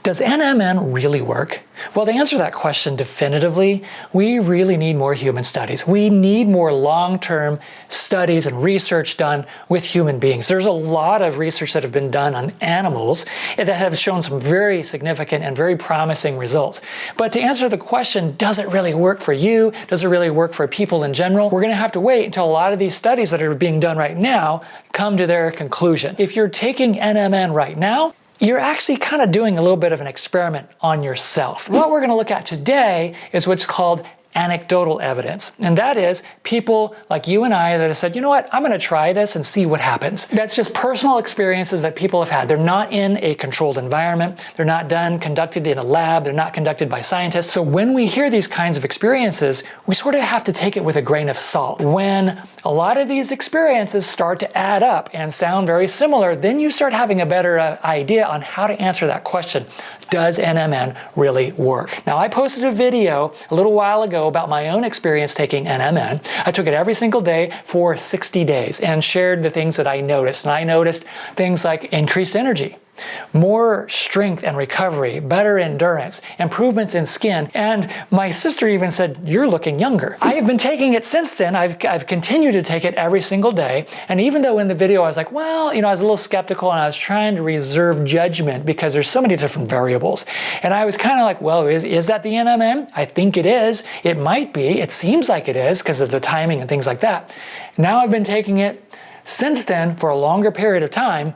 Does NMN really work? Well, to answer that question definitively, we really need more human studies. We need more long-term studies and research done with human beings. There's a lot of research that have been done on animals that have shown some very significant and very promising results. But to answer the question, does it really work for you? Does it really work for people in general? We're going to have to wait until a lot of these studies that are being done right now come to their conclusion. If you're taking NMN right now, you're actually kind of doing a little bit of an experiment on yourself. What we're going to look at today is what's called anecdotal evidence. And that is people like you and I that have said, you know what, I'm going to try this and see what happens. That's just personal experiences that people have had. They're not in a controlled environment. They're not conducted in a lab. They're not conducted by scientists. So when we hear these kinds of experiences, we sort of have to take it with a grain of salt. When a lot of these experiences start to add up and sound very similar, then you start having a better idea on how to answer that question. Does NMN really work? Now, I posted a video a little while ago about my own experience taking NMN. I took it every single day for 60 days and shared the things that I noticed. And I noticed things like increased energy, more strength and recovery, better endurance, improvements in skin, and my sister even said, you're looking younger. I have been taking it since then. I've continued to take it every single day, and even though in the video I was like, well, I was a little skeptical and I was trying to reserve judgment because there's so many different variables, and I was kind of like, well, is that the NMN? I think it is. It might be. It seems like it is because of the timing and things like that. Now I've been taking it since then for a longer period of time.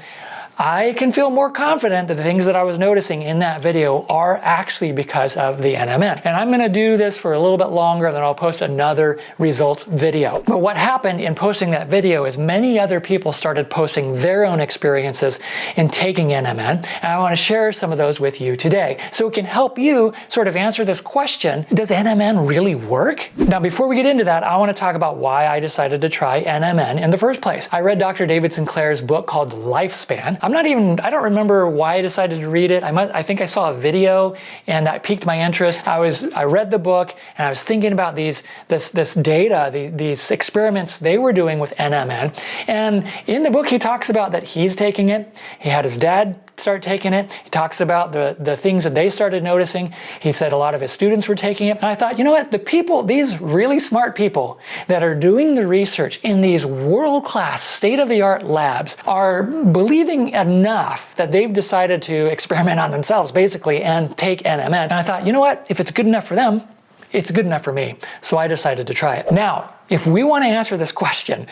I can feel more confident that the things that I was noticing in that video are actually because of the NMN. And I'm going to do this for a little bit longer, then I'll post another results video. But what happened in posting that video is many other people started posting their own experiences in taking NMN, and I want to share some of those with you today. So it can help you sort of answer this question, does NMN really work? Now, before we get into that, I want to talk about why I decided to try NMN in the first place. I read Dr. David Sinclair's book called Lifespan. I don't remember why I decided to read it. I think I saw a video and that piqued my interest. I read the book and I was thinking about this data, these experiments they were doing with NMN. And in the book, he talks about that he's taking it. He had his dad start taking it. He talks about the things that they started noticing. He said a lot of his students were taking it. And I thought, you know what? The people, these really smart people that are doing the research in these world-class, state-of-the-art labs are believing enough that they've decided to experiment on themselves, basically, and take NMN. And I thought, you know what? If it's good enough for them, it's good enough for me. So I decided to try it. Now, if we want to answer this question,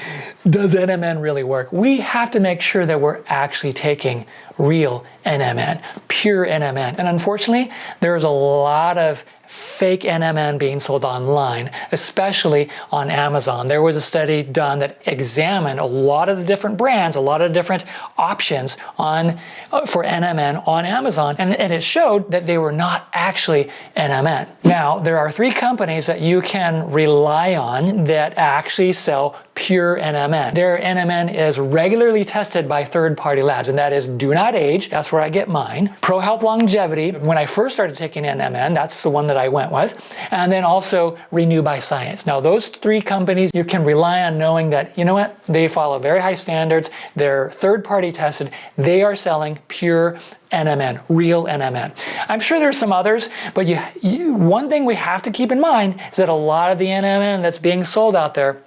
does NMN really work? We have to make sure that we're actually taking real NMN, pure NMN. And unfortunately, there's a lot of fake NMN being sold online, especially on Amazon. There was a study done that examined a lot of the different brands, a lot of different options for NMN on Amazon, and it showed that they were not actually NMN. Now, there are 3 companies that you can rely on that actually sell pure NMN. Their NMN is regularly tested by third-party labs, and that is DoNotAge, that's where I get mine, ProHealth Longevity. When I first started taking NMN, that's the one that I went with, and then also Renew by Science. Now, those 3 companies, you can rely on knowing that, you know what, they follow very high standards, they're third-party tested, they are selling pure NMN, real NMN. I'm sure there's some others, but one thing we have to keep in mind is that a lot of the NMN that's being sold out there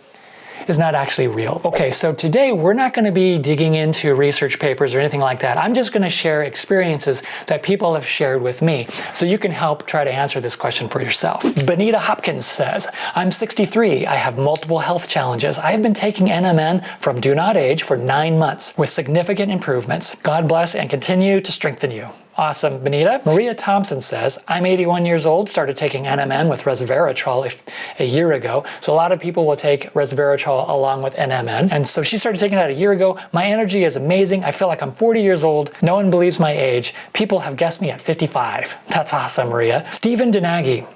is not actually real. Okay, so today we're not going to be digging into research papers or anything like that. I'm just going to share experiences that people have shared with me, so you can help try to answer this question for yourself. Benita Hopkins says, I'm 63. I have multiple health challenges. I have been taking NMN from DoNotAge for 9 months with significant improvements. God bless and continue to strengthen you. Awesome, Benita. Maria Thompson says, I'm 81 years old, started taking NMN with resveratrol a year ago. So a lot of people will take resveratrol along with NMN. And so she started taking that a year ago. My energy is amazing. I feel like I'm 40 years old. No one believes my age. People have guessed me at 55. That's awesome, Maria. Stephen Denagi.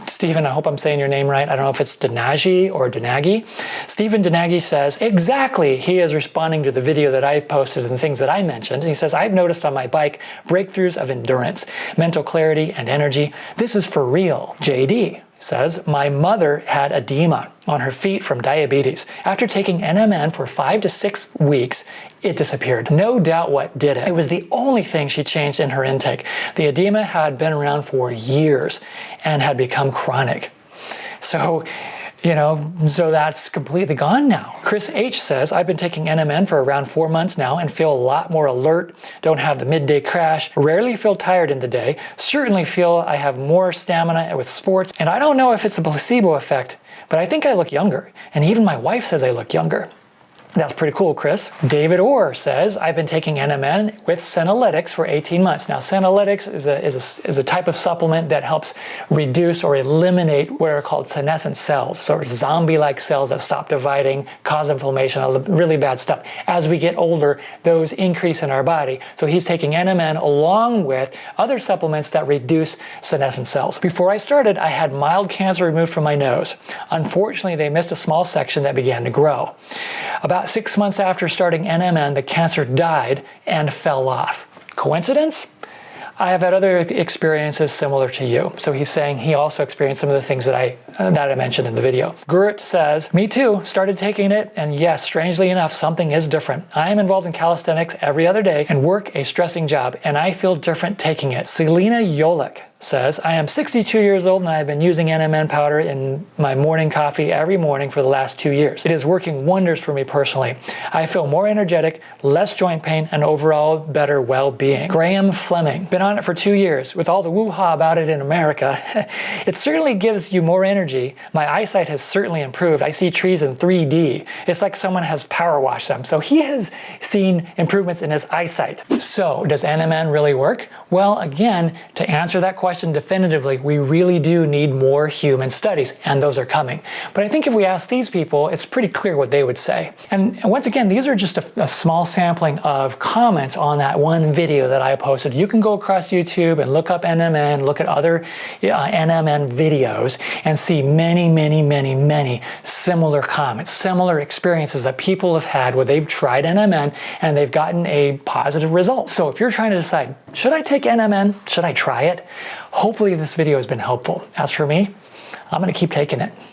Stephen, I hope I'm saying your name right. I don't know if it's Denagi or Denagi. Stephen Denagi says, exactly. He is responding to the video that I posted and the things that I mentioned. And he says, I've noticed on my bike breakthroughs of endurance, mental clarity, and energy. This is for real. JD. says, my mother had edema on her feet from diabetes. After taking NMN for 5 to 6 weeks, it disappeared. No doubt what did it. It was the only thing she changed in her intake. The edema had been around for years and had become chronic. So that's completely gone now. Chris H says, I've been taking NMN for around 4 months now and feel a lot more alert, don't have the midday crash, rarely feel tired in the day, certainly feel I have more stamina with sports, and I don't know if it's a placebo effect, but I think I look younger, and even my wife says I look younger. That's pretty cool, Chris. David Orr says, I've been taking NMN with senolytics for 18 months. Now, senolytics is a type of supplement that helps reduce or eliminate what are called senescent cells, so zombie-like cells that stop dividing, cause inflammation, all the really bad stuff. As we get older, those increase in our body. So he's taking NMN along with other supplements that reduce senescent cells. Before I started, I had mild cancer removed from my nose. Unfortunately, they missed a small section that began to grow. About 6 months after starting NMN, the cancer died and fell off. Coincidence? I have had other experiences similar to you. So he's saying he also experienced some of the things that I mentioned in the video. Gurt says, me too, started taking it, and yes, strangely enough, something is different. I am involved in calisthenics every other day and work a stressing job, and I feel different taking it. Selena Yolik says, I am 62 years old and I've been using NMN powder in my morning coffee every morning for the last 2 years. It is working wonders for me personally. I feel more energetic, less joint pain, and overall better well-being. Graham Fleming, been on it for 2 years. With all the woo-ha about it in America, it certainly gives you more energy. My eyesight has certainly improved. I see trees in 3D. It's like someone has power washed them. So he has seen improvements in his eyesight. So does NMN really work? Well, again, to answer that question definitively, we really do need more human studies, and those are coming. But I think if we ask these people, it's pretty clear what they would say. And once again, these are just a small sampling of comments on that one video that I posted. You can go across YouTube and look up NMN, look at other NMN videos, and see many, many, many, many similar comments, similar experiences that people have had where they've tried NMN and they've gotten a positive result. So if you're trying to decide, should I take NMN? Should I try it? Hopefully this video has been helpful. As for me, I'm going to keep taking it.